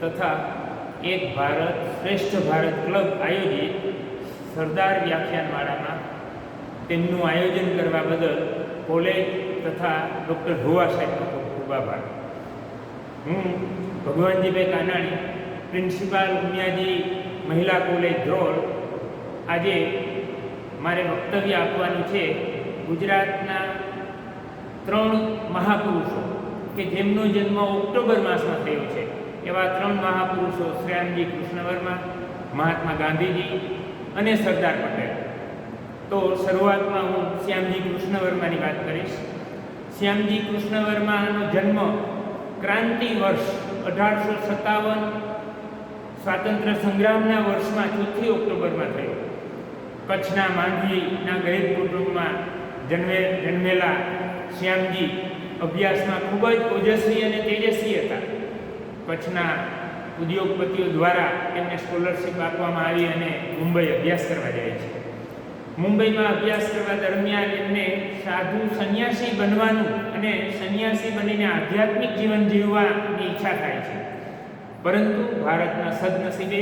તથા એક ભારત શ્રેષ્ઠ ભારત ક્લબ આયોજિત સરદાર વ્યાખ્યાનમાળામાં તેમનું આયોજન કરવા બદલ કોલેજ તથા ડૉક્ટર ભુવા સાહેબનો ખૂબ ખૂબ આભાર. હું ભગવાનજીભાઈ કાનાણી, પ્રિન્સિપાલ ઉમિયાજી મહિલા કોલેજ ધ્રોળ, આજે મારે વક્તવ્ય આપવાનું છે ગુજરાતના 3 મહાપુરુષો કે જેમનો જન્મ ઓક્ટોબર માસમાં થયો છે, એવા 3 મહાપુરુષો શ્યામજી કૃષ્ણ વર્મા, મહાત્મા ગાંધીજી અને સરદાર પટેલ. તો શરૂઆતમાં હું શ્યામજી કૃષ્ણ વર્માની વાત કરીશ. શ્યામજી કૃષ્ણ વર્માનો જન્મ ક્રાંતિ વર્ષ 1857 સ્વાતંત્ર્ય સંગ્રામના વર્ષમાં 4 ઓક્ટોબરમાં થયો. કચ્છના માંડવીના ગરીબ કુટુંબમાં જન્મેલા શ્યામજી અભ્યાસમાં ખૂબ જ ઓજસ્વી અને તેજસ્વી હતા. કચ્છના ઉદ્યોગપતિઓ દ્વારા તેમને સ્કોલરશીપ આપવામાં આવી અને મુંબઈ અભ્યાસ કરવા જાય છે. મુંબઈમાં અભ્યાસ કરવા દરમિયાન એમને સાધુ સંન્યાસી બનવાનું અને સંન્યાસી બનીને આધ્યાત્મિક જીવન જીવવાની ઈચ્છા થાય છે. પરંતુ ભારતના સદનસીબે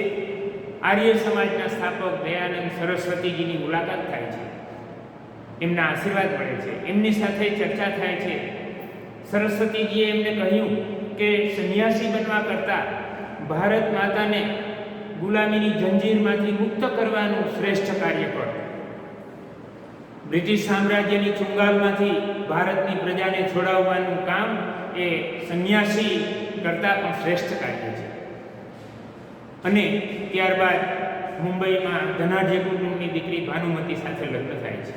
આર્ય સમાજના સ્થાપક દયાનંદ સરસ્વતીજીની મુલાકાત થાય છે. એમના આશીર્વાદ મળે છે, એમની સાથે ચર્ચા થાય છે. સરસ્વતીજીએ એમને કહ્યું કે સંન્યાસી બનવા કરતાં ભારત માતાને ગુલામીની જંજીરમાંથી મુક્ત કરવાનું શ્રેષ્ઠ કાર્ય કર. બ્રિટિશ સામ્રાજ્યની ચુંગાલમાંથી ભારતની પ્રજાને છોડાવવાનું કામ એ સંન્યાસી કરતાં પણ શ્રેષ્ઠ કાર્ય છે. અને ત્યારબાદ મુંબઈમાં ધનાઢ્ય કુટુંબની દીકરી ભાનુમતી સાથે લગ્ન થાય છે.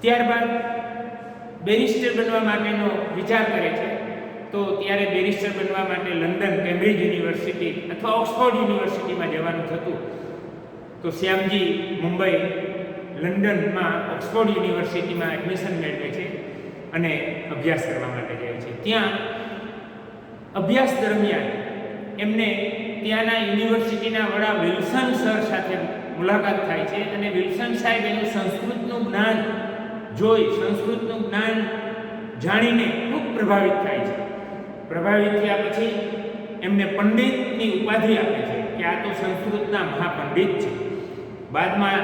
ત્યારબાદ બેરિસ્ટર બનવા માટેનો વિચાર કરે છે. તો ત્યારે બેરિસ્ટર બનવા માટે લંડન, કેમ્બ્રિજ યુનિવર્સિટી અથવા ઓક્સફોર્ડ યુનિવર્સિટીમાં જવાનું થતું. તો શ્યામજી મુંબઈ, લંડનમાં ઓક્સફોર્ડ યુનિવર્સિટીમાં એડમિશન મેળવે છે અને અભ્યાસ કરવા માટે જાય છે. ત્યાં અભ્યાસ દરમિયાન એમને ત્યાંના યુનિવર્સિટીના વડા વિલ્સન સર સાથે મુલાકાત થાય છે અને વિલ્સન સાહેબ એનું સંસ્કૃતનું જ્ઞાન જોઈ, સંસ્કૃતનું જ્ઞાન જાણીને ખૂબ પ્રભાવિત થાય છે. પ્રભાવિત થયા પછી એમને પંડિતની ઉપાધિ આપે છે કે આ તો સંસ્કૃતના મહાપંડિત છે. બાદમાં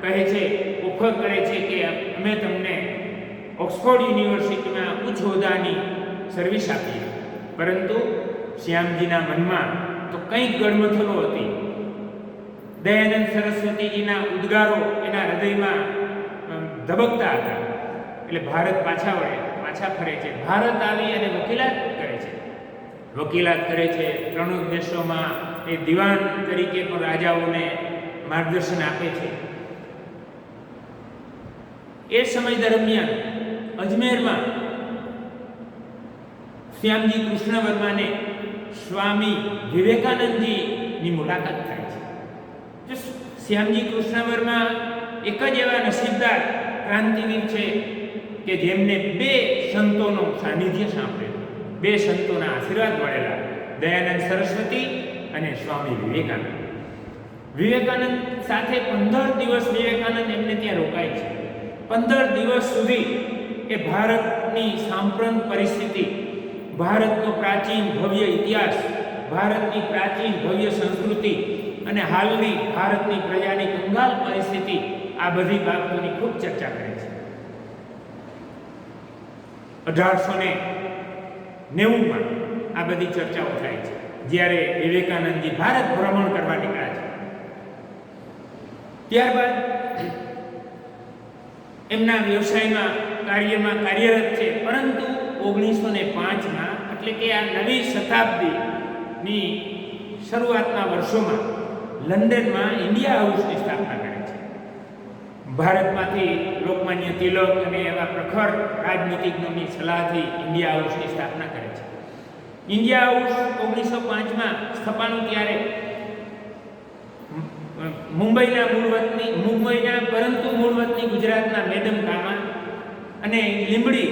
કહે છે, ઓફર કરે છે કે અમે તમને ઓક્સફોર્ડ યુનિવર્સિટીમાં ઉચ્ચ હોદ્દાની સર્વિસ આપીએ. પરંતુ શ્યામજીના મનમાં તો કંઈક ગડમથલો હતી. દયાનંદ સરસ્વતીજીના ઉદ્ગારો એના હૃદયમાં ધબકતા હતા. એટલે ભારત પાછા ફરે છે. ભારત આવી અને વકીલાત કરે છે. વકીલાત કરે છે 3 દેશોમાં. એ દિવાન તરીકે પણ રાજાઓને માર્ગદર્શન આપે છે. એ સમય દરમિયાન અજમેરમાં શ્યામજી કૃષ્ણ વર્માને સ્વામી વિવેકાનંદજીની મુલાકાત થાય છે. શ્યામજી કૃષ્ણ વર્મા એક જ એવા નસીબદાર ક્રાંતિવીર છે કે જેમને 2 સંતોનો સાનિધ્ય સાંભળેલું, 2 સંતોના આશીર્વાદ મળેલા, દયાનંદ સરસ્વતી અને સ્વામી વિવેકાનંદ. વિવેકાનંદ સાથે 15 દિવસ વિવેકાનંદ એમને ત્યાં રોકાય છે. 15 દિવસ સુધી એ ભારતની સાંપ્રત પરિસ્થિતિ, ભારતનો પ્રાચીન ભવ્ય ઇતિહાસ, ભારતની પ્રાચીન ભવ્ય સંસ્કૃતિ અને હાલની ભારતની પ્રજાની કંગાલ પરિસ્થિતિ, આ બધી બાબતોની ખૂબ ચર્ચા કરે છે. 1890માં આ બધી ચર્ચાઓ થાય છે જ્યારે વિવેકાનંદજી ભારત ભ્રમણ કરવા નીકળ્યા છે. ત્યારબાદ એમના વ્યવસાયમાં કાર્યમાં કાર્યરત છે. પરંતુ 1905માં, એટલે કે આ નવી શતાબ્દીની શરૂઆતના વર્ષોમાં લંડનમાં ઇન્ડિયા હાઉસની સ્થાપના કરે છે. ભારતમાંથી લોકમાન્ય તિલક અને એવા પ્રખર રાજનીતિજ્ઞોની સલાહથી ઇન્ડિયા હાઉસની સ્થાપના કરે છે. ઇન્ડિયા હાઉસ 1905માં સ્થપાનું ત્યારે મુંબઈના પરંતુ મૂળ વતની ગુજરાતના મેડમ કામા અને લીંબડી,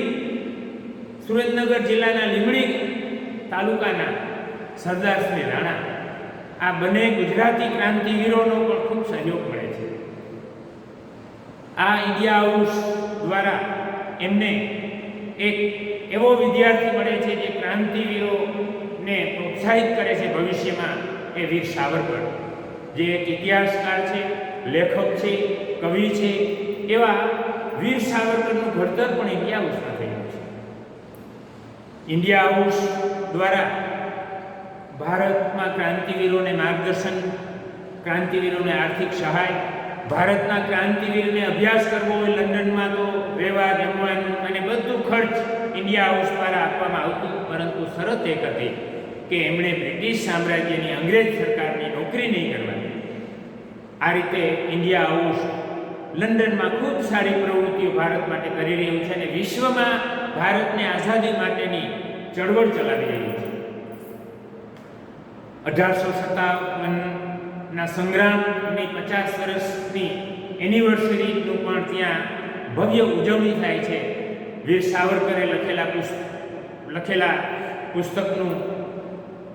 સુરેન્દ્રનગર જિલ્લાના લીંબડી તાલુકાના સરદાર શ્રી રાણા, આ બંને ગુજરાતી ક્રાંતિવીરોનો પણ ખૂબ સહયોગ મળે છે. આ ઇન્ડિયા હાઉસ દ્વારા એમને એક એવો વિદ્યાર્થી મળે છે જે ક્રાંતિવીરોને પ્રોત્સાહન પ્રોત્સાહિત કરે છે ભવિષ્યમાં એ વીર સાવરકર, જે એક ઇતિહાસકાર છે, લેખક છે, કવિ છે. એવા વીર સાવરકરનું ઘડતર પણ ઇન્ડિયા હાઉસમાં થયું છે. ઇન્ડિયા હાઉસ દ્વારા ભારતમાં ક્રાંતિવીરોને માર્ગદર્શન, ક્રાંતિવીરોને આર્થિક સહાય, ભારતના ક્રાંતિવીરને અભ્યાસ કરવો હોય લંડનમાં તો રહેવા જમવાનું અને બધું ખર્ચ ઇન્ડિયા હાઉસ દ્વારા આપવામાં આવતું. પરંતુ શરત એક હતી કે એમણે બ્રિટિશ સામ્રાજ્યની અંગ્રેજ સરકારની નોકરી નહીં કરવાની. આ રીતે ઇન્ડિયા હાઉસ લંડનમાં ખૂબ સારી પ્રવૃત્તિઓ ભારત માટે કરી રહ્યું છે અને વિશ્વમાં ભારતને આઝાદી માટેની ચળવળ ચલાવી રહ્યું છે. 1857ના સંગ્રામની 50 વર્ષની એનિવર્સરીનું પણ ત્યાં ભવ્ય ઉજવણી થાય છે. વીર સાવરકરે લખેલા પુસ્તકનું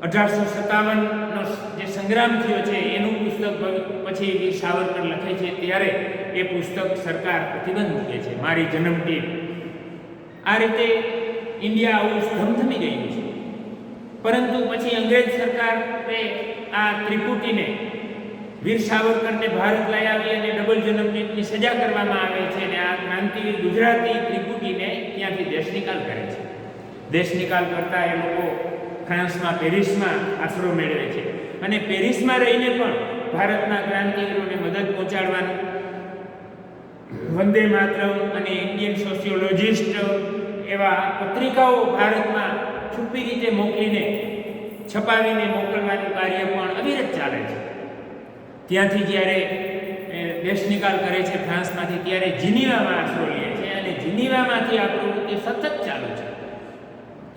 1857નો જે સંગ્રામ થયો છે એનું પુસ્તક પછી વીર સાવરકર લખે છે ત્યારે એ પુસ્તક સરકાર પ્રતિબંધ મૂકે છે, મારી જન્મટીપ. આ રીતે ઇન્ડિયા હાઉસ ધમધમી ગયું છે. પરંતુ પછી અંગ્રેજ સરકારે આ ત્રિપુટીને, વીર સાવરકરને ભારત લઈ આવી અને ડબલ જન્મટીપની સજા કરવામાં આવે છે અને આ ક્રાંતિવીર ગુજરાતી ત્રિપુટીને ત્યાંથી દેશ નિકાલ કરે છે. દેશ નિકાલ કરતા એ લોકો ફ્રાન્સમાં, પેરિસમાં આશરો મેળવે છે અને પેરિસમાં રહીને પણ ભારતના ક્રાંતિવીરોને મદદ પહોંચાડવાનું વંદે માતરમ અને ઇન્ડિયન સોશિયોલોજિસ્ટ એવા પત્રિકાઓ ભારતમાં છુપી રીતે મોકલીને, છપાવીને મોકલવાનું કાર્ય પણ અવિરત ચાલે છે. ત્યાંથી જ્યારે દેશ નિકાલ કરે છે ફ્રાન્સમાંથી, ત્યારે જીનીવામાં આશરો લે છે અને જીનીવામાંથી આ પ્રવૃત્તિ સતત ચાલુ છે.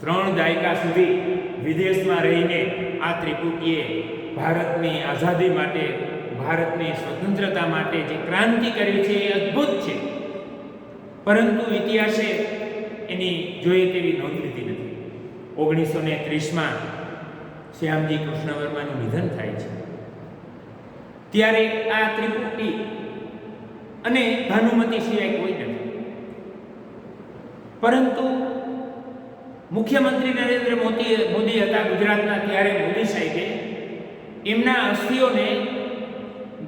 3 દાયકા સુધી વિદેશમાં રહીને આ ત્રિપુટીએ ભારતની આઝાદી માટે, ભારતની સ્વતંત્રતા માટે જે ક્રાંતિ કરી છે એ અદ્ભુત છે. પરંતુ ઇતિહાસે એની જોઈએ તેવી નોંધ લીધી નથી. 1930માં શ્યામજી કૃષ્ણવર્માનું નિધન થાય છે. ત્યારે આ ત્રિપુટી અને ભાનુમતી સિવાય કોઈ નથી. પરંતુ મુખ્યમંત્રી નરેન્દ્ર મોદી હતા ગુજરાતના, ત્યારે મોદી સાહેબે એમના અસ્થિઓને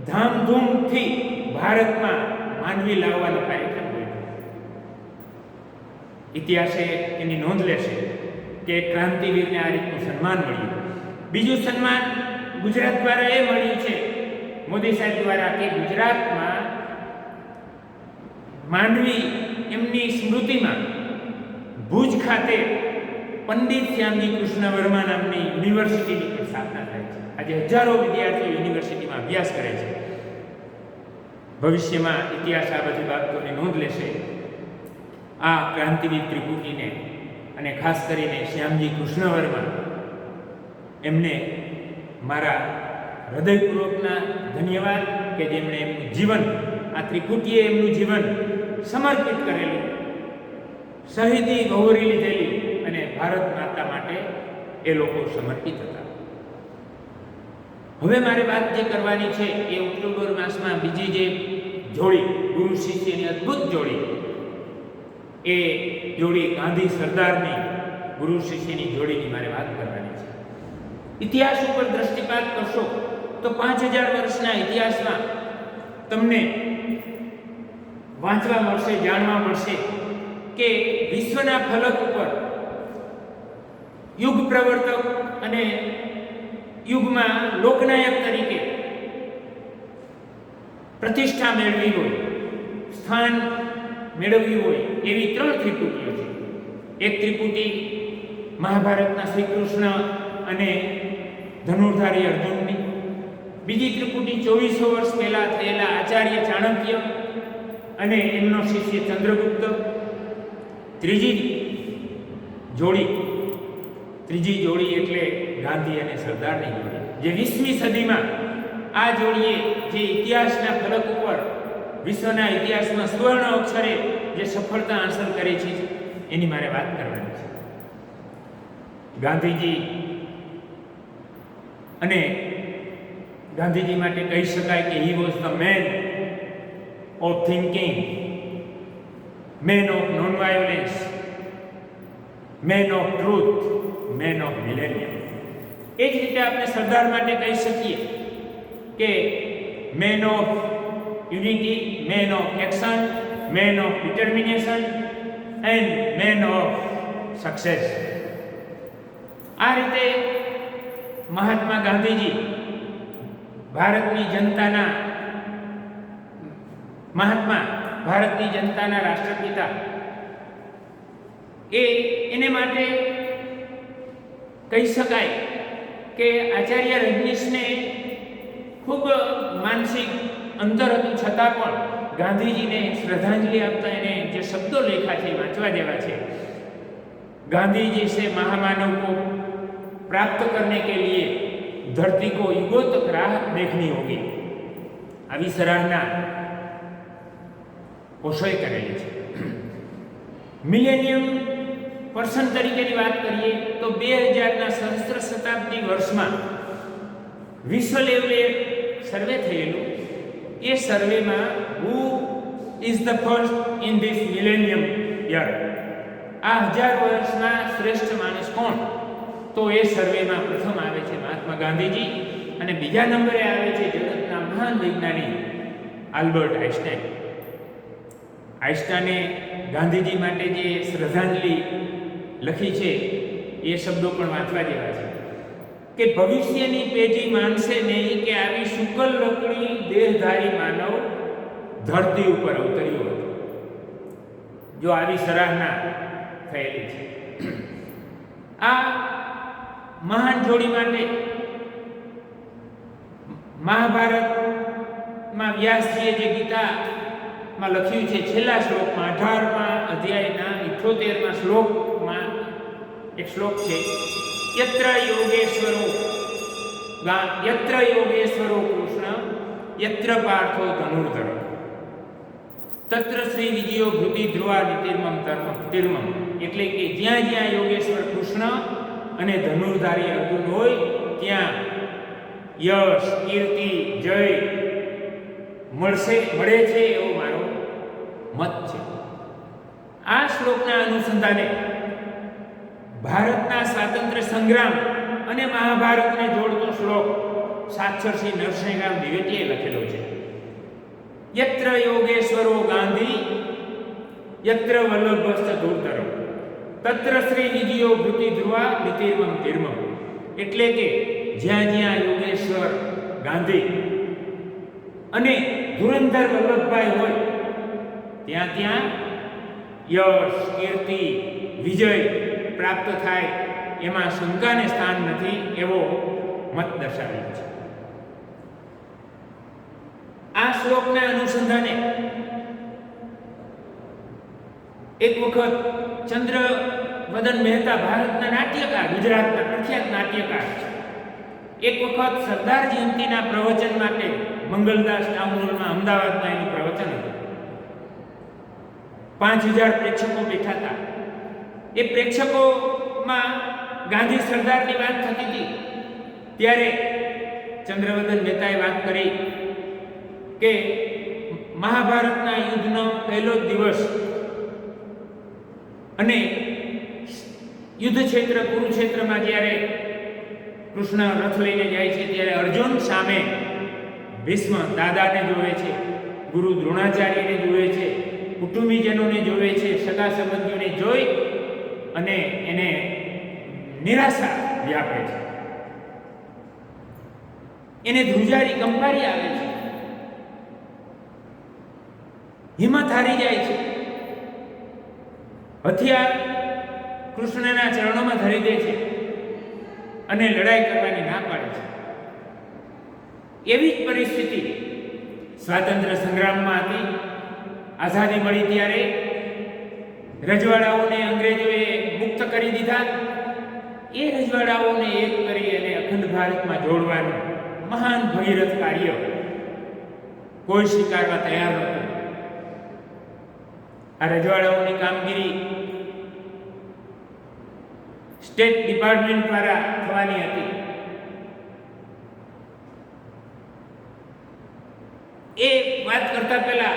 ધામધૂમથી ભારતમાં માંડવી લાવવાનો કાર્યક્રમ કર્યો. ઇતિહાસે એની નોંધ લેશે કે ક્રાંતિવીરને આ રીતનું સન્માન મળ્યું. બીજું સન્માન ગુજરાત દ્વારા એ મળ્યું છે, મોદી સાહેબ દ્વારા, કે ગુજરાતમાં માંડવી એમની સ્મૃતિમાં ભુજ ખાતે પંડિત શ્યામજી કૃષ્ણવર્મા નામની યુનિવર્સિટીની પણ સ્થાપના થાય છે. આજે હજારો વિદ્યાર્થીઓ યુનિવર્સિટીમાં અભ્યાસ કરે છે. ભવિષ્યમાં ઇતિહાસ આ બધી બાબતોની નોંધ લેશે. આ ક્રાંતિવીર ત્રિપુટીને અને ખાસ કરીને શ્યામજી કૃષ્ણવર્મા, એમને મારા હૃદયપૂર્વકના ધન્યવાદ કે જેમણે એમનું જીવન, આ ત્રિપુટીએ એમનું જીવન સમર્પિત કરેલું, શહીદી ગૌરી લીધેલી અને ભારત માતા માટે એ લોકો સમર્પિત હતા. હવે મારે વાત જે કરવાની છે એ ઓક્ટોબર માસમાં બીજી જે જોડી, ગુરુ શિષ્યની અદ્ભુત જોડી, એ જોડી ગાંધી સરદારની ગુરુ શિષ્યની જોડીની મારે વાત કરવાની છે. ઇતિહાસ ઉપર દ્રષ્ટિપાત કરશો તો 5000 વર્ષના ઇતિહાસમાં તમને વાંચવા મળશે, જાણવા મળશે કે વિશ્વના ફલક ઉપર યુગ પ્રવર્તક અને યુગમાં લોકનાયક તરીકે પ્રતિષ્ઠા મેળવી હોય, સ્થાન મેળવ્યું હોય એવી 3 ત્રિપુટીઓ છે. એક ત્રિપુટી મહાભારતના શ્રી કૃષ્ણ અને ધનુર્ધારી અર્જુનની, બીજી ત્રિપુટી 2400 વર્ષ પહેલા થયેલા આચાર્ય ચાણક્ય અને એમનો શિષ્ય ચંદ્રગુપ્ત, ત્રીજી જોડી એટલે ગાંધી અને સરદારની જોડી, જે 20મી સદીમાં આ જોડીએ જે ઇતિહાસના ફલક ઉપર, વિશ્વના ઇતિહાસમાં સુવર્ણ અક્ષરે જે સફળતા હાંસલ કરી છે એની મારે વાત કરવાની છે. ગાંધીજી માટે કહી શકાય કે he was the man of thinking, man of non violence, man of truth, man of millennium. એ જ રીતે આપણે સરદાર માટે કહી શકીએ કે man of unity, man of action, man of determination and man of success. આ રીતે મહાત્મા ગાંધીજી ભારતની જનતાના મહાત્મા, ભારતની જનતાના રાષ્ટ્રપિતા, એને માટે કહી શકાય કે આચાર્ય રજનીશને ખૂબ માનસિક અંતર હતું, છતાં પણ ગાંધીજીને શ્રદ્ધાંજલિ આપતા એને જે શબ્દો લખ્યા છે એ વાંચવા જેવા છે. ગાंधी से महामानव को प्राप्त करने के लिए धरती को युगों तक राह देखनी होगी. આવી સરાહના ઓશોએ કરેલી છે. મિલેનિયમ પર્સન તરીકેની વાત કરીએ તો 2000ના સહસ્ત્ર શતાબ્દી વર્ષમાં વિશ્વ લેવલે સર્વે થયેલું. એ સર્વેમાં who is the first in this millennium year, આ 1000 વર્ષના શ્રેષ્ઠ માણસ કોણ, તો એ સર્વેમાં પ્રથમ આવે છે મહાત્મા ગાંધીજી અને બીજા નંબરે આવે છે જગતના મહાન વૈજ્ઞાનિક આલ્બર્ટ આઇન્સ્ટાઈન. આઇન્સ્ટાઈને ગાંધીજી માટે જે શ્રદ્ધાંજલિ લખી છે એ શબ્દો પણ વાંચવા જેવા છે કે ભવિષ્યની પેઢી માનશે નહીં કે આવી શુકલ લકડી દેહધારી માનવ ધરતી ઉપર અવતર્યો હતો. જો આવી સરાહના થયેલી છે. આ મહાન જોડી માટે મહાભારતમાં વ્યાસજીએ જે ગીતામાં લખ્યું છે છેલ્લા શ્લોકમાં 18મા અધ્યાયના 78મા શ્લોકમાં એક શ્લોક છે, યત્ર યોગેશ્વરો કૃષ્ણ યત્ર પાર્થો ધનુર્ધર તત્ર શ્રી વિજયો ભૃતિ ધ્રુવા તીર્મમ. એટલે કે જ્યાં જ્યાં યોગેશ્વર કૃષ્ણ અને ધનુર્ધારી અર્જુન હોય ત્યાં યશ, કીર્તિ, જય મળે છે એવો મારો મત છે. આ શ્લોકના અનુસંધાને ભારતના સ્વાતંત્ર્ય સંગ્રામ અને મહાભારતને જોડતો શ્લોક સાક્ષરશ્રી નરસિંહરામ દ્વિવેદીએ લખેલો છે. યત્ર યોગેશ્વરો ગાંધી યત્ર વલ્લભસ્ત ધૂર્ધર તત્ર શ્રી વિજયો ભૃતિ ધ્રુવા તીર્મમ. એટલે કે જ્યાં જ્યાં યોગેશ્વર ગાંધી અને ધુરંધર વલ્લભભાઈ હોય ત્યાં ત્યાં યશ, કીર્તિ, વિજય પ્રાપ્ત થાય એમાં શંકાને સ્થાન નથી એવો મત દર્શાવેલો છે. આ શ્લોકના અનુસંધાને એક વખત ચંદ્રવદન મહેતા ભારતના નાટ્યકાર, ગુજરાતના પ્રખ્યાત નાટ્યકાર છે, એક વખત સરદાર જયંતિના પ્રવચન માટે મંગલદાસ ટાઉન હોલમાં અમદાવાદમાં એનું પ્રવચન હતું. 5000 પ્રેક્ષકો બેઠા હતા. એ પ્રેક્ષકોમાં ગાંધી સરદારની વાત થતી હતી ત્યારે ચંદ્રવદન મહેતાએ વાત કરી કે મહાભારતના યુદ્ધનો પહેલો જ દિવસ અને યુદ્ધ ક્ષેત્ર કુરુક્ષેત્રમાં જ્યારે કૃષ્ણ રથ લઈને જાય છે ત્યારે અર્જુન સામે ભીષ્મ દાદાને જોવે છે, ગુરુ દ્રોણાચાર્યને જોવે છે, કુટુંબીજનોને જોવે છે, સગા સંબંધીઓને જોઈ અને એને નિરાશા વ્યાપે છે, એને ધ્રુજારી કંપારી આવે છે, હિંમત હારી જાય છે, હથિયાર કૃષ્ણના ચરણોમાં ધરી દે છે અને લડાઈ કરવાની ના પાડે છે. એવી જ પરિસ્થિતિ સ્વાતંત્ર્ય સંગ્રામમાં હતી. આઝાદી મળી ત્યારે રજવાડાઓને અંગ્રેજોએ મુક્ત કરી દીધા. એ રજવાડાઓને એક કરી અને અખંડ ભારતમાં જોડવાનું મહાન ભગીરથ કાર્ય કોઈ સ્વીકારવા તૈયાર નહોતું. આ રજવાડાઓની કામગીરી સ્ટેટ ડિપાર્ટમેન્ટ દ્વારા થવાની હતી. એ વાત કરતા પહેલા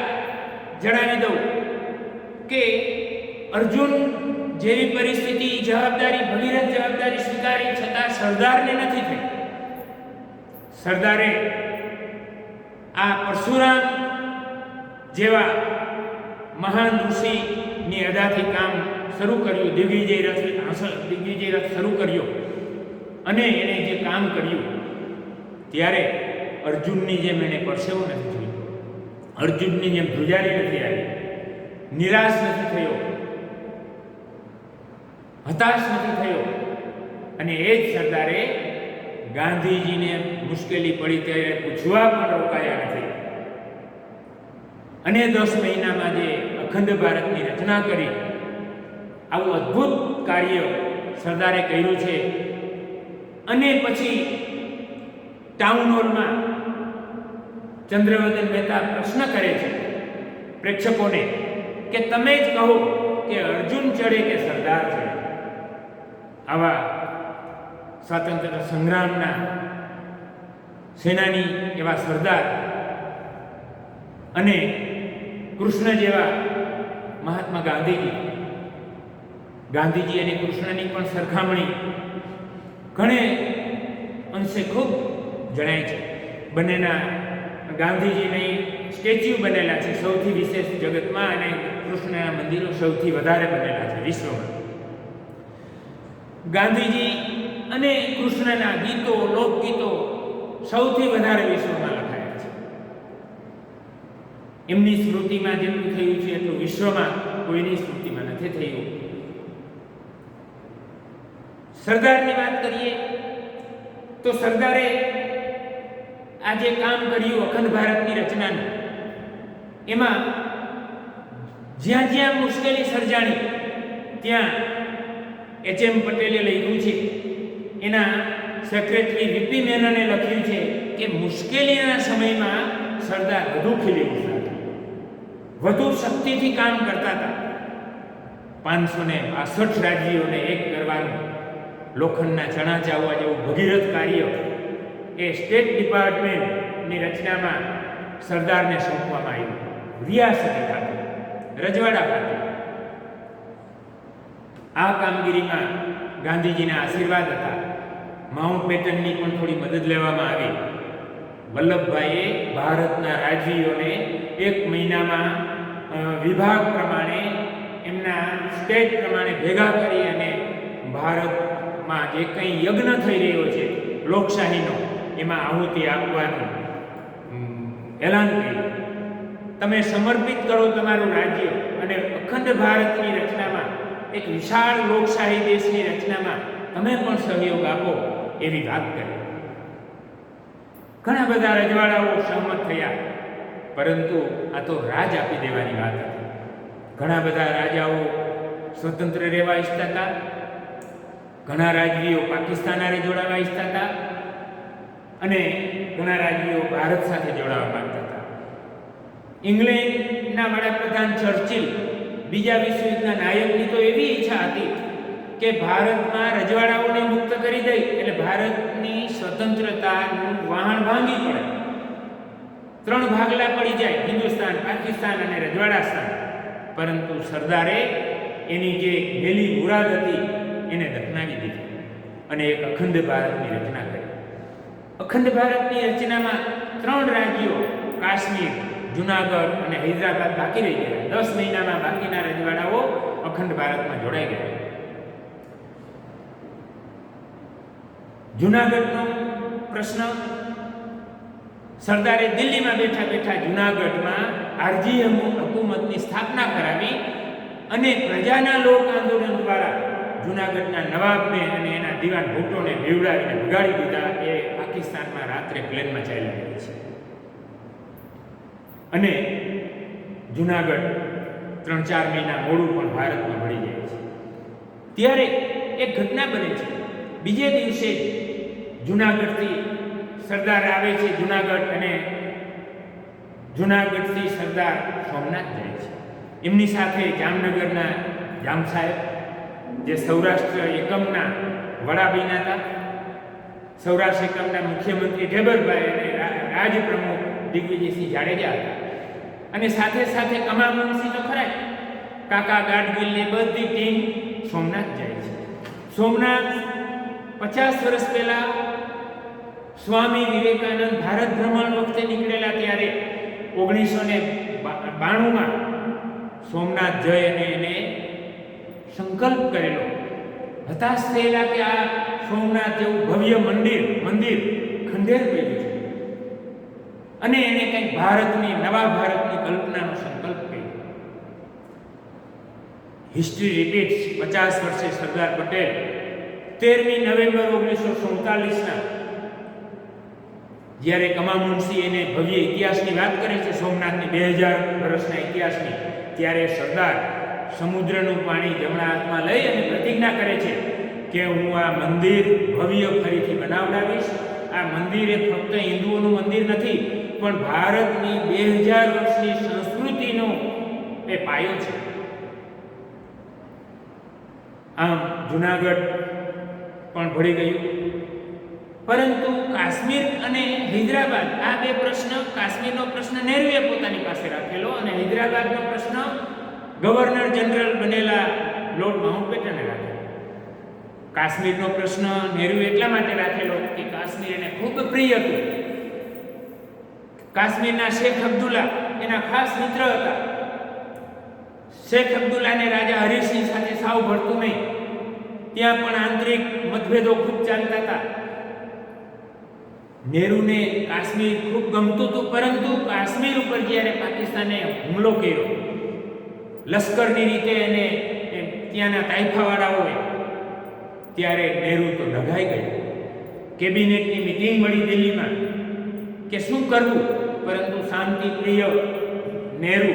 જણાવી દઉં કે અર્જુન જેવી પરિસ્થિતિ, જવાબદારી, ભગીરથ જવાબદારી સ્વીકારી છતાં સરદારને નથી થઈ. સરદારે આ પરશુરામ જેવા મહાન ઋષિની અદાથી કામ શરૂ કર્યું, દિગ્વિજય રથ શરૂ કર્યો અને એણે જે કામ કર્યું ત્યારે અર્જુનની જેમ એને પરસેવો નથી જોઈતો, અર્જુનની જેમ ધ્રુજારી નથી આવી, નિરાશ નથી થયો, હતાશ નથી થયો. અને એ જ સરદારે ગાંધીજીને મુશ્કેલી પડી ત્યારે પૂછવા પણ રોકાયા નથી અને 10 મહિનામાં જે અખંડ ભારતની રચના કરી, આવું અદ્ભુત કાર્ય સરદારે કર્યું છે. અને પછી ટાઉન હોલમાં ચંદ્રવદન મહેતા પ્રશ્ન કરે છે પ્રેક્ષકોને કે તમે જ કહો કે અર્જુન ચડે કે સરદાર ચડે. આવા સ્વાતંત્ર્ય સંગ્રામના સેનાની એવા સરદાર અને કૃષ્ણ જેવા મહાત્મા ગાંધીજી અને કૃષ્ણની પણ સરખામણી ઘણે અંશે ખૂબ જણાય છે. બંનેના ગાંધીજીની સ્ટેચ્યુ બનેલા છે સૌથી વિશેષ જગતમાં, અને કૃષ્ણના મંદિરો સૌથી વધારે બનેલા છે વિશ્વમાં. ગાંધીજી અને કૃષ્ણના ગીતો, લોકગીતો સૌથી વધારે વિશ્વમાં લખાયા છે. એમની સ્મૃતિમાં જેટલું થયું છે એટલું વિશ્વમાં કોઈની સ્મૃતિમાં નથી થયું. સરદારની વાત કરીએ તો સરદારે આ જે કામ કર્યું અખંડ ભારતની રચનાનું, એમાં જ્યાં જ્યાં મુશ્કેલી સર્જાણી ત્યાં એચ.એમ. પટેલે લખ્યું છે, એના સેક્રેટરી વીપી મેનને લખ્યું છે કે મુશ્કેલીના સમયમાં સરદાર વધુ ખીલી ઉઠતા, વધુ શક્તિથી કામ કરતા હતા. 562 રાજ્યોને એક કરવાનું લોખંડના ચણા ચાવવા જેવું ભગીરથ કાર્ય એ સ્ટેટ ડિપાર્ટમેન્ટની રચનામાં સરદારને સોંપવામાં આવ્યું. રિયાસતી ખાતે, રજવાડા ખાતે. આ કામગીરીમાં ગાંધીજીના આશીર્વાદ હતા. માઉન્ટ બેટનની પણ થોડી મદદ લેવામાં આવી. વલ્લભભાઈએ ભારતના રાજવીઓને 1 મહિનામાં વિભાગ પ્રમાણે એમના સ્ટેટ પ્રમાણે ભેગા કરી અને ભારતમાં જે કંઈ યજ્ઞ થઈ રહ્યો છે લોકશાહીનો, એમાં આહુતિ આપવાનું એલાન કર્યું. તમે સમર્પિત કરો તમારું રાજ્ય અને અખંડ ભારતની રચનામાં, એક વિશાળ લોકશાહી દેશની રચનામાં તમે પણ સહયોગ આપો, એવી વાત કરી. ઘણા બધા રજવાડાઓ સહમત થયા, પરંતુ આ તો રાજ આપી દેવાની વાત હતી. ઘણા બધા રાજાઓ સ્વતંત્ર રહેવા ઈચ્છતા હતા, ઘણા રાજવીઓ પાકિસ્તાન સાથે જોડાવા ઈચ્છતા હતા અને ઘણા રાજવીઓ ભારત સાથે જોડાવા માંગતા હતા. ઇંગ્લેન્ડના વડાપ્રધાન ચર્ચિલ, બીજા વિશ્વયુદ્ધના નાયકની તો એવી ઈચ્છા હતી કે ભારતમાં રજવાડાઓને મુક્ત કરી દઈ એટલે ભારતની સ્વતંત્રતાનું વહાણ ભાંગી પડે, 3 ભાગલા પડી જાય, હિન્દુસ્તાન, પાકિસ્તાન અને રજવાડાસ્તાન. પરંતુ સરદારે એની જે મેલી મુરાદ હતી એને દફનાવી દીધી અને એક અખંડ ભારતની રચના કરી. અખંડ ભારતની રચનામાં 3 રાજ્યો કાશ્મીર, જુનાગઢ અને હૈદરાબાદ બાકી રહી ગયા. 10 મહિનામાં બાકીના રજવાડાઓ અખંડ ભારતમાં જોડાઈ ગયા. જુનાગઢનો પ્રશ્ન સરદારે દિલ્હીમાં બેઠા બેઠા જુનાગઢમાં આરજી હુકુમતની સ્થાપના કરાવી અને પ્રજાના લોક આંદોલન દ્વારા જુનાગઢના નવાબને અને એના દિવાન ભુટ્ટોને બેવડાવીને ભગાડી દીધા. એ પાકિસ્તાનમાં રાત્રે પ્લેનમાં ચાલ્યા ગયા છે અને જુનાગઢ 3-4 મહિના મોડું પણ ભારતમાં મળી જાય છે. ત્યારે એક ઘટના બને છે. બીજે દિવસે જુનાગઢથી સરદાર આવે છે જુનાગઢ, અને જુનાગઢથી સરદાર સોમનાથ જાય છે. એમની સાથે જામનગરના જામ સાહેબ, જે સૌરાષ્ટ્ર એકમના વડા બન્યા હતા, સૌરાષ્ટ્ર એકમના મુખ્યમંત્રી ઢેબરભાઈ અને રાજપ્રમુખ દિગ્વિજયસિંહ જાડેજા હતા. અને સાથે સાથે કમામણસિંહ તો ખરા, કાકા ગાડગીલની બધી ટીમ સોમનાથ જાય છે. સોમનાથ 50 વર્ષ પહેલા સ્વામી વિવેકાનંદ ભારત ભ્રમણ વખતે નીકળેલા ત્યારે 1992માં સોમનાથ જઈ અને એને સંકલ્પ કરેલો. હતાશ થયેલા કે આ સોમનાથ જેવું ભવ્ય મંદિર ખંડેર પડ્યું છે અને એને કંઈક નવા ભારતની કલ્પનાનો સંકલ્પ કર્યો. History repeats. 50 વર્ષે સરદાર પટેલ 13મી નવેમ્બર 1947ના જ્યારે કમા મુનશી એને ભવ્ય ઇતિહાસની વાત કરે છે, સોમનાથની 2000 વર્ષના ઇતિહાસની, ત્યારે સરદાર સમુદ્રનું પાણી જમણા હાથમાં લઈ અને પ્રતિજ્ઞા કરે છે કે હું આ મંદિર ભવ્ય ફરીથી બનાવડાવીશ. આ મંદિર એ ફક્ત હિન્દુઓનું મંદિર નથી, પણ ભારતની 2000 વર્ષની સંસ્કૃતિનો એ પાયો છે. આમ જુનાગઢ પણ ભળી ગયું, પરંતુ કાશ્મીર અને હૈદરાબાદ આ બે પ્રશ્ન, કાશ્મીરનો પ્રશ્ન નહેરુએ પોતાની પાસે રાખેલો અને હૈદરાબાદનો પ્રશ્ન ગવર્નર જનરલ બનેલા લોર્ડ માઉન્ટબેટને રાખેલો. કાશ્મીરનો પ્રશ્ન નહેરુએ એટલા માટે રાખેલો કે કાશ્મીર એને ખૂબ પ્રિય હતું. કાશ્મીરના શેખ અબ્દુલ્લા એના ખાસ મિત્ર હતા. શેખ અબ્દુલ્લાને રાજા હરીસિંહ સાથે સાવ ભળતું નહીં. ત્યાં પણ આંતરિક મતભેદો ખૂબ ચાલતા હતા. નહેરુને કાશ્મીર ખૂબ ગમતું હતું, પરંતુ કાશ્મીર ઉપર જ્યારે પાકિસ્તાને હુમલો કર્યો, લશ્કરની રીતે અને ત્યાંના તાઇફાવાળાઓએ, ત્યારે નહેરુ તો ડઘાઈ ગયા. કેબિનેટની મિટિંગ મળી દિલ્હીમાં કે શું કરવું, પરંતુ શાંતિ પ્રિય નહેરુ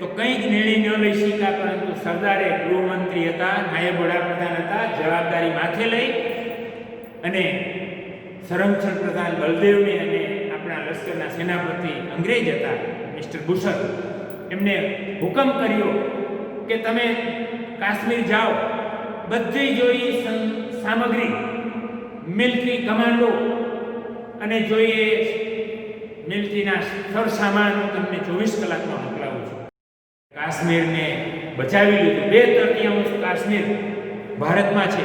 તો કંઈ જ નિર્ણય ન લઈ શક્યા. પરંતુ સરદારે ગૃહમંત્રી હતા, નાયબ વડાપ્રધાન હતા, જવાબદારી માથે લઈ અને સંરક્ષણ પ્રધાન બલદેવને અને આપણા લશ્કરના સેનાપતિ અંગ્રેજ હતા મિસ્ટર બુશર, એમને હુકમ કર્યો કે તમે કાશ્મીર જાઓ, બધી જોઈએ સામગ્રી, મિલિટરી કમાન્ડો અને જોઈએ મિલિટરીના સરસામાન હું તમને 24 કલાકમાં મોકલાવું છું. કાશ્મીરને બચાવી લીધું. 2/3 કાશ્મીર ભારતમાં છે,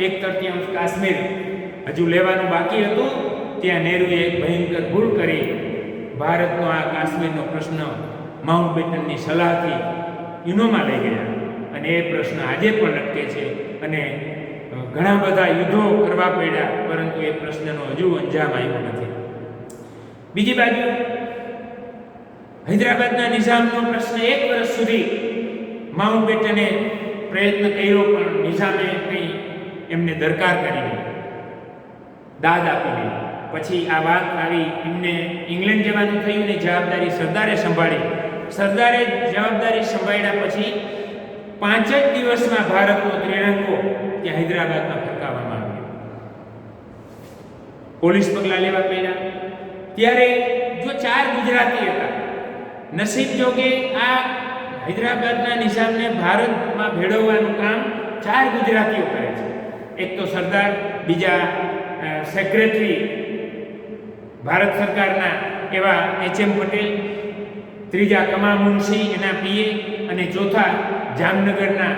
1/3 કાશ્મીર હજુ લેવાનું બાકી હતું. ત્યાં નહેરુએ એક ભયંકર ભૂલ કરી. ભારતનો આ કાશ્મીરનો પ્રશ્ન માઉન્ટબેટનની સલાહથી યુનોમાં લઈ ગયા અને એ પ્રશ્ન આજે પણ લટકે છે અને ઘણા બધા યુદ્ધો કરવા પડ્યા, પરંતુ એ પ્રશ્નનો હજુ અંજામ આવ્યો નથી. બીજી બાજુ હૈદરાબાદના નિઝામનો પ્રશ્ન 1 વર્ષ સુધી માઉન્ટબેટને પ્રયત્ન કર્યો, પણ નિઝામે કંઈ એમને દરકાર કરી, દાદ આપી દીધી. પછી આ વાત આવી, એમને ઇંગ્લેન્ડ જવાનું થયું ને જવાબદારી સરદારે સંભાળી. સરદારે જવાબદારી સંભાળ્યા પછી 5 જ દિવસમાં ભારતનો ત્રિરંગો ત્યાં હૈદરાબાદમાં ફરકાવવામાં આવ્યો. પોલીસ પગલાં લેવા પડ્યા. ત્યારે જો 4 ગુજરાતી હતા, નસીબ જોગે આ હૈદરાબાદના નિઝામને ભારતમાં ભેળવવાનું કામ 4 ગુજરાતીઓ કરે છે. એક તો સરદાર, બીજા સેક્રેટરી ભારત સરકારના એવા H.M. પટેલ, ત્રીજા કમા મુનશી એના પીએ, અને ચોથા જામનગરના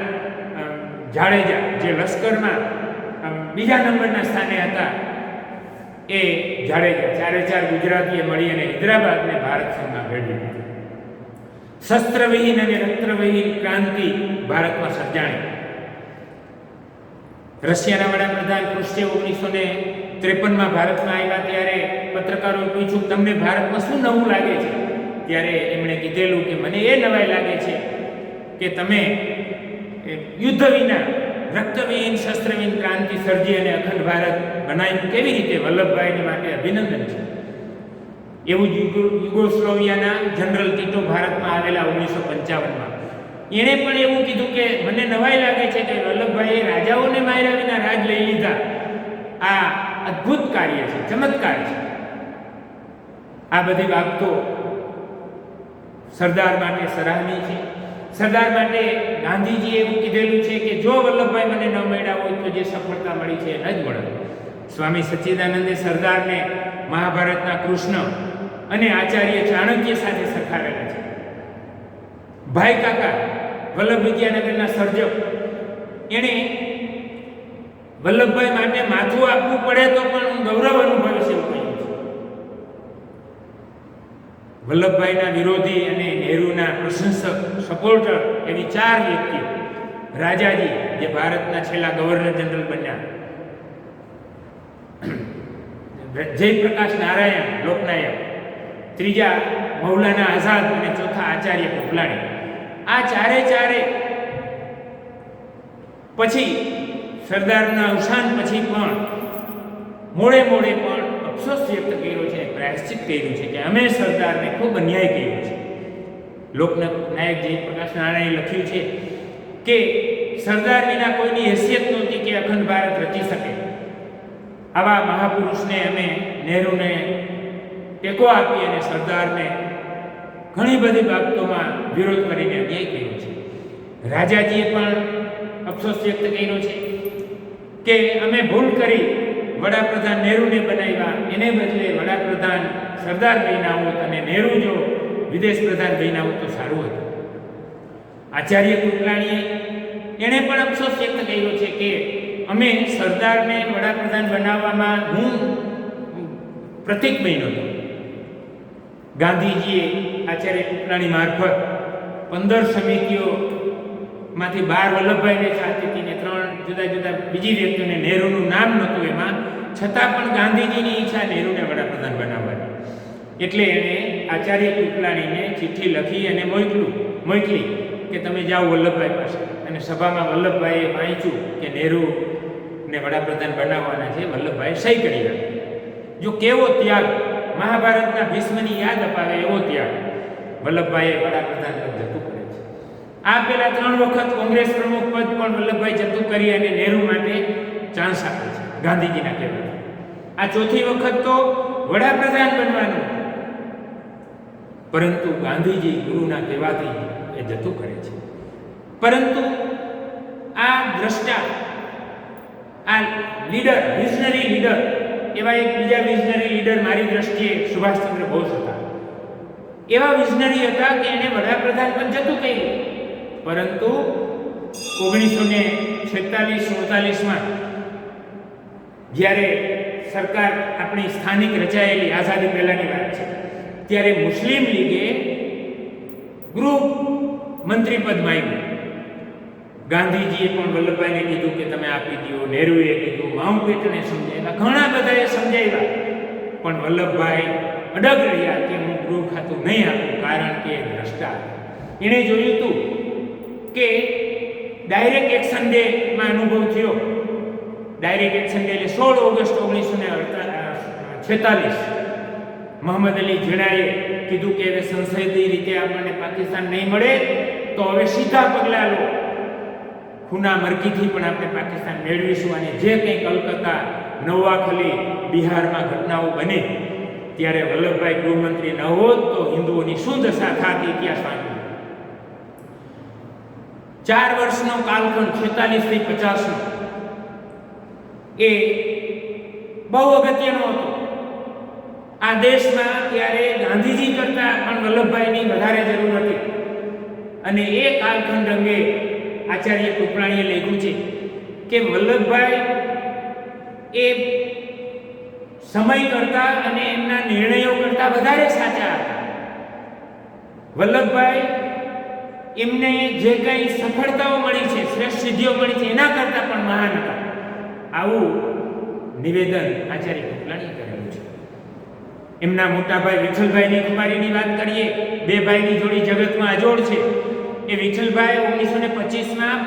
જાડેજા જે લશ્કરમાં બીજા નંબરના સ્થાને હતા, એ જાડેજા. 4 ગુજરાતીએ મળી અને હૈદરાબાદને ભારત સંઘમાં ભેળવી દીધું. શસ્ત્રવિહીન અને રક્તવિહીન ક્રાંતિ ભારતમાં સર્જાણી. રશિયાના વડાપ્રધાન ક્રુશ્ચેવ 1953માં ભારતમાં આવ્યા ત્યારે પત્રકારોએ પૂછ્યું તમને ભારતમાં શું નવું લાગે છે? ત્યારે એમણે કીધેલું કે મને એ નવાઈ લાગે છે કે તમે યુદ્ધ વિના રક્તવિહીન શસ્ત્રવિહીન ક્રાંતિ સર્જી અને અખંડ ભારત બનાવ્યું કેવી રીતે? વલ્લભભાઈને માટે અભિનંદન છે. એવું જ યુગોસ્લોવિયાના જનરલ ટીટો ભારતમાં આવેલા 1955માં, એણે પણ એવું કીધું કે મને નવાઈ લાગે છે કે વલ્લભભાઈએ રાજાઓને માર્યા વિના રાજ લઈ લીધા. આ અદ્ભુત કાર્ય છે, ચમત્કાર છે. આ બધી બાબતો સરદાર માટે સરાહનીય છે. સરદાર માટે ગાંધીજીએ એવું કીધેલું છે કે જો વલ્લભભાઈ મને ન મળ્યા હોય તો જે સફળતા મળી છે એ ન જ મળે. સ્વામી સચ્ચિદાનંદે સરદારને મહાભારતના કૃષ્ણ અને આચાર્ય ચાણક્ય સાથે સરખાવેલા છે. ભાઈ કાકા વલ્લભ વિદ્યાનગરના સર્જક એણે વલ્લભભાઈ માટે માથું આપવું પડે તો પણ હું ગૌરવ અનુભવીશ એવું કહ્યું છે. વલ્લભભાઈના વિરોધી અને નહેરુના પ્રશંસક સપોર્ટર એવી 4 વ્યક્તિઓ, રાજાજી જે ભારતના છેલ્લા ગવર્નર જનરલ બન્યા, જયપ્રકાશ નારાયણ લોકનાયક, ત્રીજા મૌલાના આઝાદ અને ચોથા આચાર્ય કૃપલાણી. આ ચારે પછી સરદારના અવસાન પછી પણ મોડે પણ અફસોસ વ્યક્ત કર્યો છે, પ્રાયશ્ચિત કર્યું છે કે અમે સરદારને ખૂબ અન્યાય કર્યો છે. લોકનાયક જયપ્રકાશ નારાયણે લખ્યું છે કે સરદાર વિના કોઈની હેસિયત નહોતી કે અખંડ ભારત રચી શકે. આવા મહાપુરુષને અમે નહેરુને ટેકો આપી અને સરદારને ઘણી બધી બાબતોમાં વિરોધ કરીને અન્યાય કર્યો છે. રાજાજીએ પણ અફસોસ વ્યક્ત કર્યો છે કે અમે ભૂલ કરી વડાપ્રધાન નહેરુને બનાવ્યા, એને બદલે વડાપ્રધાન સરદાર બન્યા હોત અને નહેરુ જો વિદેશ પ્રધાન બન્યા હોત તો સારું હતું. આચાર્ય કૃપલાણીએ એણે પણ અફસોસ વ્યક્ત કર્યો છે કે અમે સરદારને વડાપ્રધાન બનાવવામાં હું પ્રતિક બન્યો હતો. ગાંધીજીએ આચાર્ય કૃપલાણી મારફત 15 સમિતિઓમાંથી 12 વલ્લભભાઈને સાથ દીધી, 3 જુદા જુદા બીજી વ્યક્તિઓને, નહેરુનું નામ નહોતું એમાં, છતાં પણ ગાંધીજીની ઈચ્છા નહેરુને વડાપ્રધાન બનાવવાની. એટલે એણે આચાર્ય કૃપલાણીને ચિઠ્ઠી લખી અને મોકલી કે તમે જાઓ વલ્લભભાઈ પાસે. અને સભામાં વલ્લભભાઈએ વાંચ્યું કે નહેરુને વડાપ્રધાન બનાવવાના છે. વલ્લભભાઈએ સહી કરી રાખી. જો કેવો ત્યાગ, મહાભારતના ભીષ્મની યાદ અપાવે એવો ત્યાગ વલ્લભભાઈએ વડાપ્રધાન પદ જતું કરે છે. આ પહેલા 3 વખત કોંગ્રેસ પ્રમુખ પદ પણ વલ્લભભાઈ જતું કરી અને નહેરુ માટે ચાન્સ આપે છે ગાંધીજીના કહેવાથી. આ 4થી વખત તો વડાપ્રધાન બનવાનું, પરંતુ ગાંધીજી ગુરુના કહેવાથી એ જતું કરે છે. પરંતુ આ દ્રષ્ટા, આ લીડર, વિઝનરી લીડર, એવા એક બીજા વિઝનરી લીડર મારી દ્રષ્ટિએ સુભાષચંદ્ર બોઝ હતા. એવા વિઝનરી હતા કે એને વડાપ્રધાન પણ જતું કર્યું, પરંતુ 1946-48માં જ્યારે સરકાર આપણી સ્થાનિક રચાયેલી, આઝાદી પહેલાની વાત છે, ત્યારે મુસ્લિમ લીગે ગૃહ મંત્રી પદ માંગ્યું. ગાંધીજીએ પણ વલ્લભભાઈને કીધું કે તમે આપી દો, નહેરુએ કીધું, માઉન્ટબેટને સમજાવ્યા, ઘણા બધાએ સમજાવ્યા, પણ વલ્લભભાઈ અડગ રહ્યા કે હું ગૃહ ખાતું નહીં આપું, કારણ કે દ્રષ્ટા એણે જોયું હતું કે ડાયરેક્ટ એક્શન ડેમાં અનુભવ થયો. ડાયરેક્ટ એક્શન ડે એટલે 16 ઓગસ્ટ 1946 મોહમ્મદ અલી ઝીણાએ કીધું કે હવે સંસદીય રીતે આપણને પાકિસ્તાન નહીં મળે તો હવે સીધા પગલાં લો, ખૂના મરકીથી પણ આપણે પાકિસ્તાન મેળવીશું. અને જે કંઈ કલકત્તા, નવાખલી, બિહારમાં ઘટનાઓ બને ત્યારે વલ્લભભાઈ ગૃહમંત્રી ન હોત તો હિન્દુઓની શું દશા થાત ઇતિહાસ વાંચ્યો. 4 વર્ષનો કાલખંડ 46 થી 50નો એ બહુ અગત્યનો હતો. આ દેશમાં ત્યારે ગાંધીજી કરતાં પણ વલ્લભભાઈની વધારે જરૂર હતી. અને એ કાલખંડ અંગે આચાર્ય કૃપલાણીએ લખ્યું છે કે વલ્લભભાઈ એ સમય કરતા અને એમના નિર્ણયો કરતા વધારે સાચા હતા. વલ્લભભાઈ એમને જે કંઈ સફળતાઓ મળી છે, શ્રેષ્ઠ સિદ્ધિઓ મળી છે, એના કરતાં પણ મહાન હતા. આવું નિવેદન આચાર્ય કૃપલાણીએ કરેલું છે. એમના મોટા ભાઈ વિઠ્ઠલભાઈની કુમારીની વાત કરીએ, 2 ભાઈની જોડી જગતમાં અજોડ છે. એ વિઠ્ઠલભાઈ 1925માં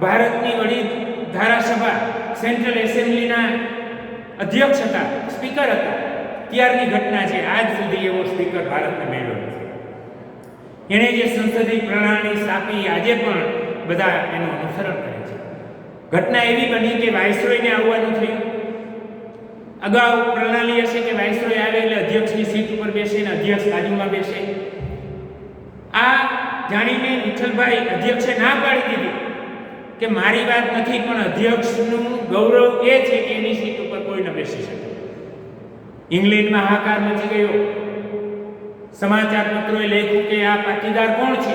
ભારતની વડી ધારાસભા સેન્ટ્રલ એસેમ્બલીના અધ્યક્ષ હતા, સ્પીકર હતા. ત્યારની ઘટના છે. આજ સુધી એવો સ્પીકર ભારતને મળ્યો નથી. એણે જે સંસદીય પ્રણાલી સ્થાપી, આજે પણ બધા એનું અનુસરણ કરે છે. ઘટના એવી બની કે વાઇસરોયને આવવાનું થયું. અગાઉ પ્રણાલી હશે કે વાઇસરોય આવે એટલે અધ્યક્ષની સીટ ઉપર બેસે ને અધ્યક્ષ બાજુમાં બેસે. આ જાણીને વિઠ્ઠલભાઈ અધ્યક્ષે ના પાડી દીધી કે મારી વાત નથી, પણ અધ્યક્ષનું ગૌરવ એ છે કે એની સીટ ઉપર કોઈ ન બેસી શકે. ઇંગ્લેન્ડમાં હાહાકાર મચી ગયો. સમાચાર પત્રોએ લખ્યું કે આ પાટીદાર કોણ છે.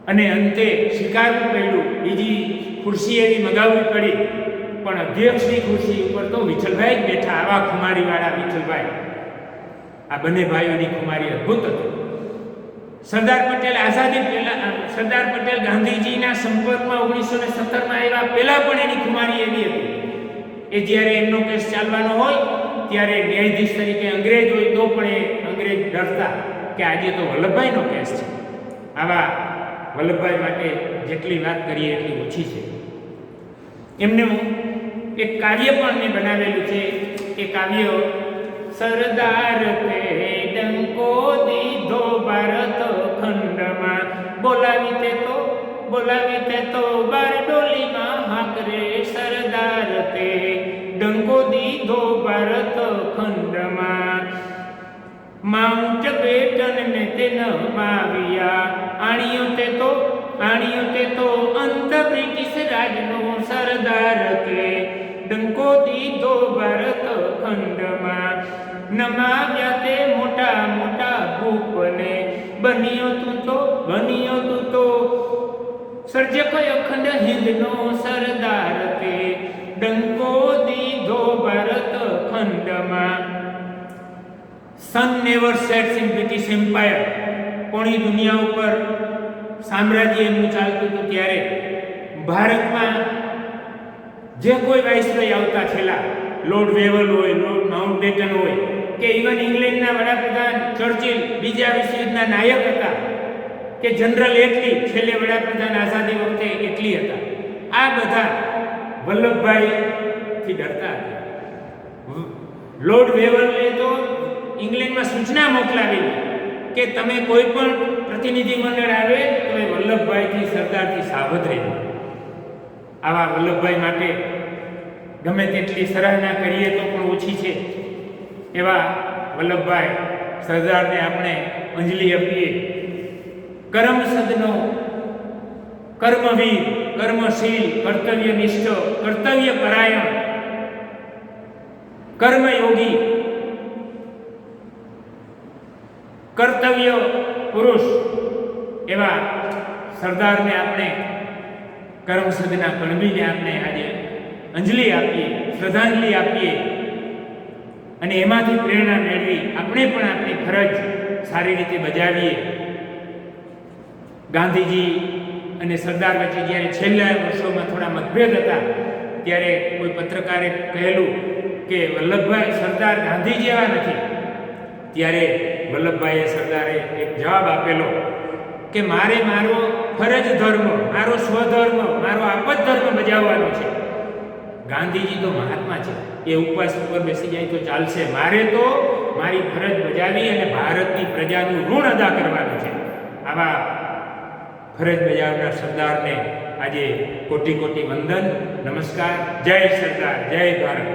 અને અંતે સ્વીકારવું પડ્યું, બીજી ખુરશી એવી મગાવવી પડી, પણ અધ્યક્ષની ખુરશી ઉપર તો વિઠ્ઠલભાઈ જ બેઠા. આવા ખુમારીવાળા વિઠ્ઠલભાઈ. આ બંને ભાઈઓની ખુમારી અદ્ભુત હતી. સરદાર પટેલ આઝાદી પહેલા, સરદાર પટેલ ગાંધીજીના સંપર્કમાં 1917માં આવ્યા પહેલા પણ એની ખુમારી એવી હતી એ જ્યારે એમનો કેસ ચાલવાનો હોય ત્યારે ન્યાયાધીશ તરીકે અંગ્રેજ હોય તો પણ એ અંગ્રેજ ડરતા કે આજે તો વલ્લભભાઈનો કેસ છે. આવા વલ્લભભાઈ માટે જેટલી વાત કરીએ એટલી ઓછી છે. એમનું એક કાવ્ય પણ મેં બનાવેલું છે. એ કાવ્ય સરદાર તે ડંકો દીધો ભારત ખંડમાં, બોલાવી તે તો બારડોલીમાં હાકરે. સરદાર તે ડંકો દીધો ભારત ખંડમાં, માઉન્ટ બેટન ને તે નમાવ્યા. આણ્યો તે તો અંત બ્રિટિશ રાજનો. સરદાર તે ડંકો દીધો ભારત ખંડમાં, નમાવ્યા તે મોટા મોટા ભૂપને. બન્યો તું તો સર્જક અખંડ હિંદનો. સરદાર તે ડંકો દીધો ભારત ખંડમાં. Sun never sets in British empire. પોણી દુનિયા ઉપર સામ્રાજ્ય એમનું ચાલતું હતું ત્યારે ભારતમાં જે કોઈ વાઇસરોય આવતા છેલ્લા, લોર્ડ વેવલ હોય, લોર્ડ માઉન્ટબેટન હોય, કે ઇવન ઇંગ્લેન્ડના વડાપ્રધાન ચર્ચિલ બીજા વિશ્વયુદ્ધના નાયક હતા, કે જનરલ એટલી છેલ્લે વડાપ્રધાન આઝાદી વખતે એટલી હતા. આ બધા વલ્લભભાઈથી ડરતા હતા. લોર્ડ વેવલે તો ઇંગ્લેન્ડમાં સૂચના મોકલાવી કે તમે કોઈ પણ પ્રતિનિધિ મંડળ આવે તો એ વલ્લભભાઈથી, સરદારથી સાવધ રહેવું. આવા વલ્લભભાઈ માટે ગમે તેટલી સરાહના કરીએ તો પણ ઓછી છે. એવા વલ્લભભાઈ સરદારને આપણે અંજલિ આપીએ. કરમ સદનો, કર્મવીર, કર્મશીલ, કર્તવ્યનિષ્ઠ, કર્તવ્ય પરાયણ, કર્મયોગી, કર્તવ્ય પુરુષ એવા સરદારને આપણે કરમસદના કણબીને આપણે આજે અંજલિ આપીએ, શ્રદ્ધાંજલિ આપીએ અને એમાંથી પ્રેરણા મેળવી આપણે પણ આપણી ફરજ સારી રીતે બજાવીએ. ગાંધીજી અને સરદાર વચ્ચે જ્યારે છેલ્લા વર્ષોમાં થોડા મતભેદ હતા ત્યારે કોઈ પત્રકારે કહેલું કે વલ્લભભાઈ સરદાર ગાંધી જેવા નથી. ત્યારે વલ્લભભાઈએ સરદારે એક જવાબ આપેલો કે મારે મારો ફરજ ધર્મ, મારો સ્વધર્મ, મારો આપત ધર્મ બજાવવાનો છે. ગાંધીજી તો મહાત્મા છે, એ ઉપવાસ ઉપર બેસી જાય તો ચાલશે. મારે તો મારી ફરજ બજાવી અને ભારતની પ્રજાનું ઋણ અદા કરવાનું છે. આવા ફરજ બજાવનાર સરદારને આજે કોટી કોટી વંદન, નમસ્કાર. જય સરદાર, જય ભારત.